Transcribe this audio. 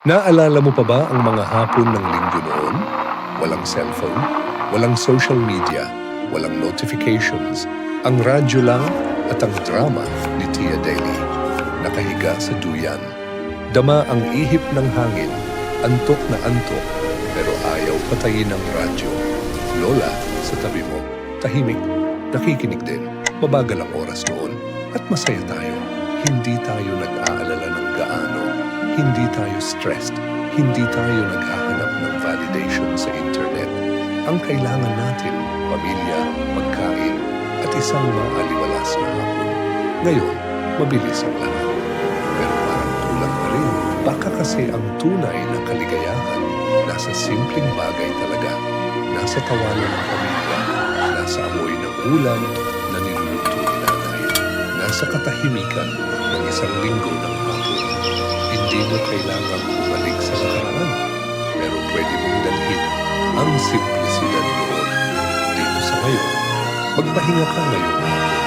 Naalala mo pa ba ang mga hapon ng linggo noon? Walang cellphone, walang social media, walang notifications. Ang radyo lang at ang drama ni Tia Daily. Nakahiga sa duyan. Dama ang ihip ng hangin, antok na antok, pero ayaw patayin ang radyo. Lola, sa tabi mo, tahimik, nakikinig din. Mabagal ang oras noon at masaya tayo. Hindi tayo nag-aalala ng gaano. Hindi tayo stressed. Hindi tayo naghahanap ng validation sa internet. Ang kailangan natin, pamilya, pagkain, at isang maaliwalas na hapon. Ngayon, mabilis ang lahat. Pero parang kulang pa rin. Baka kasi ang tunay na kaligayahan nasa simpleng bagay talaga. Nasa tawanan ng pamilya, nasa amoy ng ulam na niluluto ni nanay, nasa katahimikan ng isang linggo ng hapon. Hindi mo kailangang bumalik sa nakaraan, pero pwede mong dalhin ang simplisidad noon. Dito sa ngayon, magpahinga ka ngayong hapon.